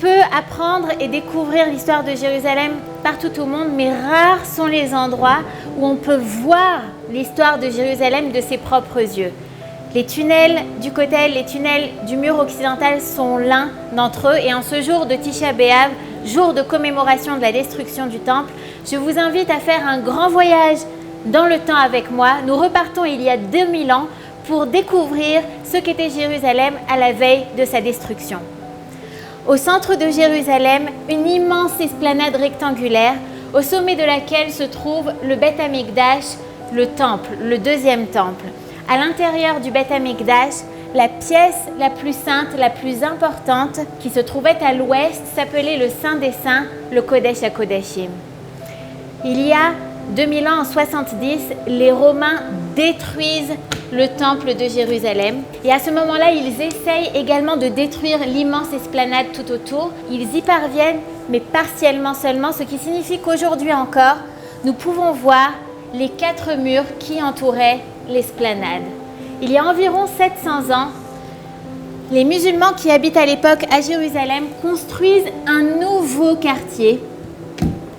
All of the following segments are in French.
peut apprendre et découvrir l'histoire de Jérusalem partout au monde, mais rares sont les endroits où on peut voir l'histoire de Jérusalem de ses propres yeux. Les tunnels du Kotel, les tunnels du mur occidental sont l'un d'entre eux. Et en ce jour de Tisha B'Av, jour de commémoration de la destruction du temple, je vous invite à faire un grand voyage dans le temps avec moi. Nous repartons il y a 2000 ans pour découvrir ce qu'était Jérusalem à la veille de sa destruction. Au centre de Jérusalem, une immense esplanade rectangulaire, au sommet de laquelle se trouve le Beth Amikdash, le temple, le deuxième temple. À l'intérieur du Beth Amikdash, la pièce la plus sainte, la plus importante, qui se trouvait à l'ouest, s'appelait le Saint des Saints, le Kodesh HaKodashim. Il y a 2000 ans, en 70, les Romains détruisent le temple de Jérusalem. Et à ce moment-là, ils essayent également de détruire l'immense esplanade tout autour. Ils y parviennent, mais partiellement seulement, ce qui signifie qu'aujourd'hui encore, nous pouvons voir les 4 murs qui entouraient l'esplanade. Il y a environ 700 ans, les musulmans qui habitent à l'époque à Jérusalem construisent un nouveau quartier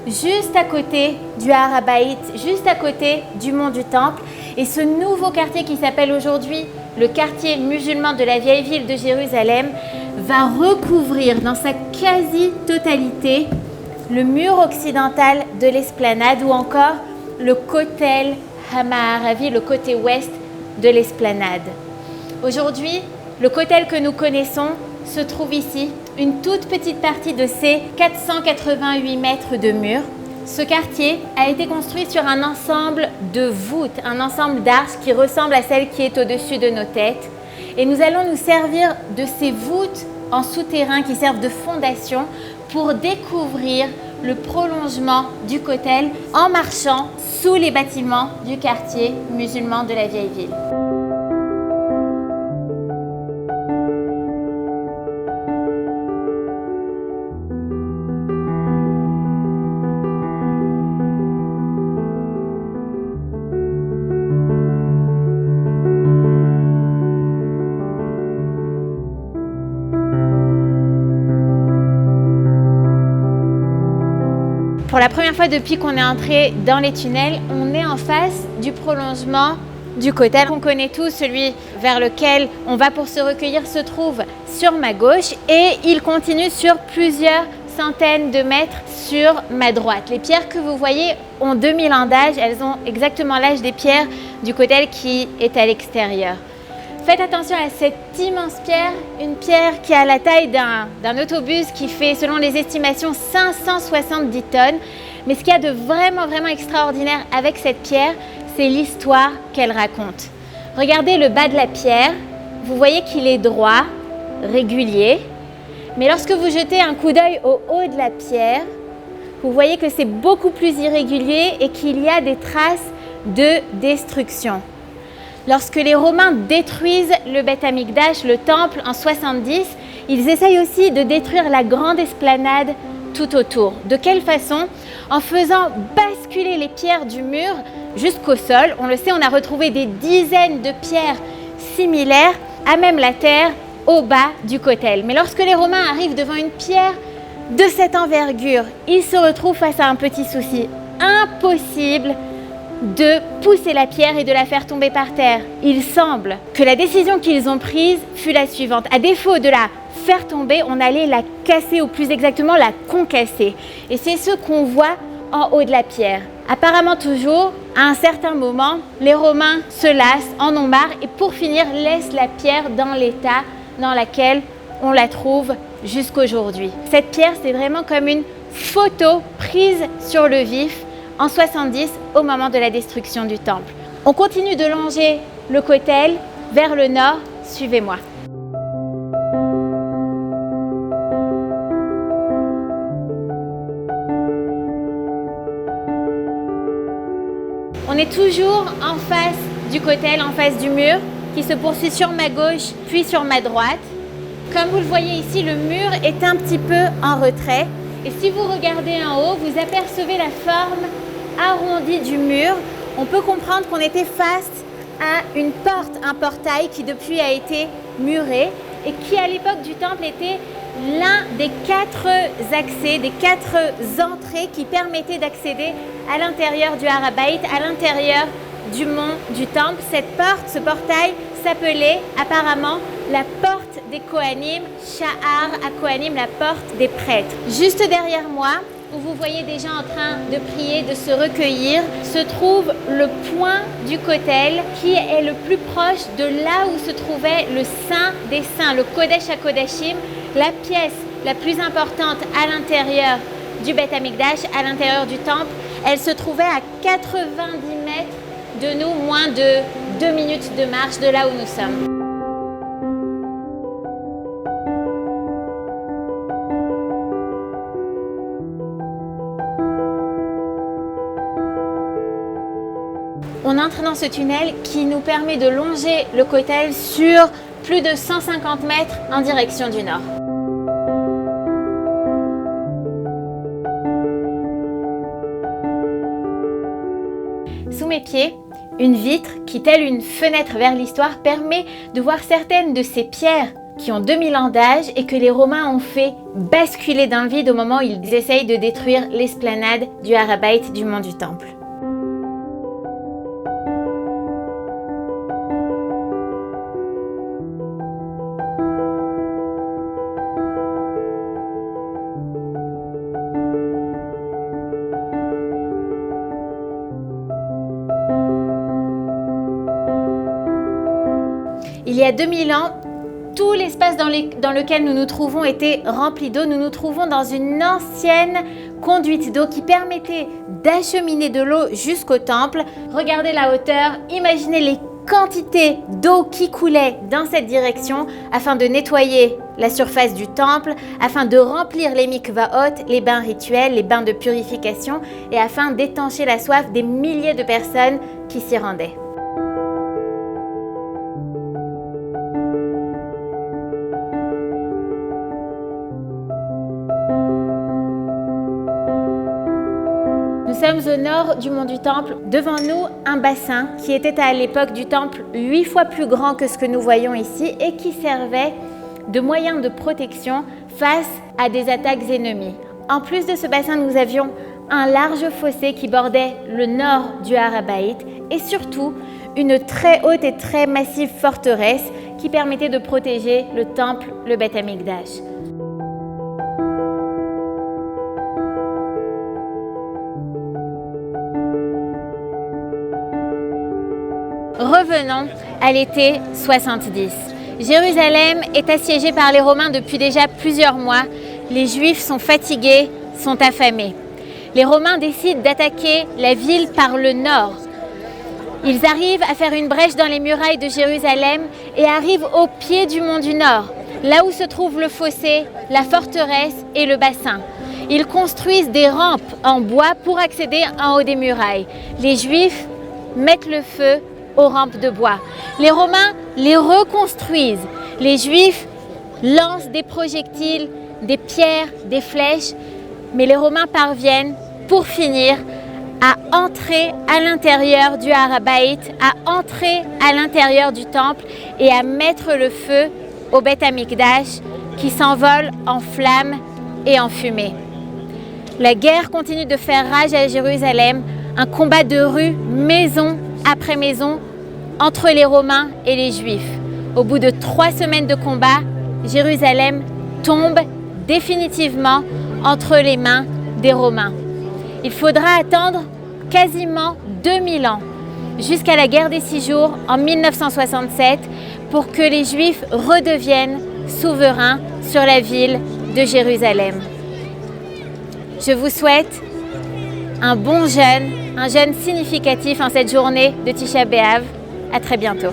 juste à côté du Har HaBayit, juste à côté du mont du Temple. Et ce nouveau quartier qui s'appelle aujourd'hui le quartier musulman de la vieille ville de Jérusalem va recouvrir dans sa quasi-totalité le mur occidental de l'esplanade ou encore le Kotel HaMa'aravi, le côté ouest de l'esplanade. Aujourd'hui, le Kotel que nous connaissons se trouve ici, une toute petite partie de ces 488 mètres de mur. Ce quartier a été construit sur un ensemble de voûtes, un ensemble d'arches qui ressemble à celle qui est au-dessus de nos têtes. Et nous allons nous servir de ces voûtes en souterrain qui servent de fondation pour découvrir le prolongement du Kotel en marchant sous les bâtiments du quartier musulman de la vieille ville. Pour la première fois depuis qu'on est entré dans les tunnels, on est en face du prolongement du Kotel. On connaît tous, celui vers lequel on va pour se recueillir se trouve sur ma gauche et il continue sur plusieurs centaines de mètres sur ma droite. Les pierres que vous voyez ont 2000 ans d'âge, elles ont exactement l'âge des pierres du Kotel qui est à l'extérieur. Faites attention à cette immense pierre, une pierre qui a la taille d'un autobus qui fait, selon les estimations, 570 tonnes. Mais ce qu'il y a de vraiment extraordinaire avec cette pierre, c'est l'histoire qu'elle raconte. Regardez le bas de la pierre, vous voyez qu'il est droit, régulier. Mais lorsque vous jetez un coup d'œil au haut de la pierre, vous voyez que c'est beaucoup plus irrégulier et qu'il y a des traces de destruction. Lorsque les Romains détruisent le Beth Amikdash, le temple, en 70, ils essayent aussi de détruire la grande esplanade tout autour. De quelle façon? En faisant basculer les pierres du mur jusqu'au sol. On le sait, on a retrouvé des dizaines de pierres similaires à même la terre au bas du Kotel. Mais lorsque les Romains arrivent devant une pierre de cette envergure, ils se retrouvent face à un petit souci. Impossible de pousser la pierre et de la faire tomber par terre. Il semble que la décision qu'ils ont prise fut la suivante. À défaut de la faire tomber, on allait la casser, ou plus exactement la concasser. Et c'est ce qu'on voit en haut de la pierre. Apparemment toujours, à un certain moment, les Romains se lassent, en ont marre et pour finir, laissent la pierre dans l'état dans lequel on la trouve jusqu'aujourd'hui. Cette pierre, c'est vraiment comme une photo prise sur le vif en 70 au moment de la destruction du temple. On continue de longer le Kotel vers le nord. Suivez-moi. On est toujours en face du Kotel, en face du mur, qui se poursuit sur ma gauche, puis sur ma droite. Comme vous le voyez ici, le mur est un petit peu en retrait. Et si vous regardez en haut, vous apercevez la forme arrondie du mur. On peut comprendre qu'on était face à une porte, un portail qui depuis a été muré et qui à l'époque du temple était l'un des 4 accès, des 4 entrées qui permettaient d'accéder à l'intérieur du Har HaBayit, à l'intérieur du mont du temple. Cette porte, ce portail s'appelait apparemment la porte des Kohanim, Sha'ar HaKohanim, la porte des prêtres. Juste derrière moi, où vous voyez des gens en train de prier, de se recueillir, se trouve le point du Kotel qui est le plus proche de là où se trouvait le Saint des Saints, le Kodesh HaKodashim, la pièce la plus importante à l'intérieur du Beth Amikdash, à l'intérieur du temple. Elle se trouvait à 90 mètres de nous, moins de 2 minutes de marche de là où nous sommes. On entre dans ce tunnel qui nous permet de longer le Kotel sur plus de 150 mètres en direction du nord. Sous mes pieds, une vitre qui, telle une fenêtre vers l'histoire, permet de voir certaines de ces pierres qui ont 2000 ans d'âge et que les Romains ont fait basculer dans le vide au moment où ils essayent de détruire l'esplanade du Har HaBayit du mont du Temple. Il y a 2000 ans, tout l'espace dans lequel nous nous trouvons était rempli d'eau. Nous nous trouvons dans une ancienne conduite d'eau qui permettait d'acheminer de l'eau jusqu'au temple. Regardez la hauteur, imaginez les quantités d'eau qui coulaient dans cette direction afin de nettoyer la surface du temple, afin de remplir les mikvaot, les bains rituels, les bains de purification et afin d'étancher la soif des milliers de personnes qui s'y rendaient. Nous sommes au nord du mont du Temple. Devant nous, un bassin qui était à l'époque du Temple 8 fois plus grand que ce que nous voyons ici et qui servait de moyen de protection face à des attaques ennemies. En plus de ce bassin, nous avions un large fossé qui bordait le nord du Har HaBayit et surtout une très haute et très massive forteresse qui permettait de protéger le temple, le Beth Amikdash. Revenons à l'été 70. Jérusalem est assiégée par les Romains depuis déjà plusieurs mois. Les Juifs sont fatigués, sont affamés. Les Romains décident d'attaquer la ville par le nord. Ils arrivent à faire une brèche dans les murailles de Jérusalem et arrivent au pied du mont du Nord, là où se trouve le fossé, la forteresse et le bassin. Ils construisent des rampes en bois pour accéder en haut des murailles. Les Juifs mettent le feu aux rampes de bois. Les Romains les reconstruisent. Les Juifs lancent des projectiles, des pierres, des flèches, mais les Romains parviennent, pour finir, à entrer à l'intérieur du Har HaBayit, à entrer à l'intérieur du temple et à mettre le feu au Beth Amikdash qui s'envole en flammes et en fumée. La guerre continue de faire rage à Jérusalem, un combat de rue, maison après maison, entre les Romains et les Juifs. Au bout de 3 semaines de combat, Jérusalem tombe définitivement entre les mains des Romains. Il faudra attendre quasiment 2000 ans, jusqu'à la guerre des 6 jours en 1967, pour que les Juifs redeviennent souverains sur la ville de Jérusalem. Je vous souhaite un bon jeûne, un jeûne significatif en cette journée de Tisha B'Av. À très bientôt.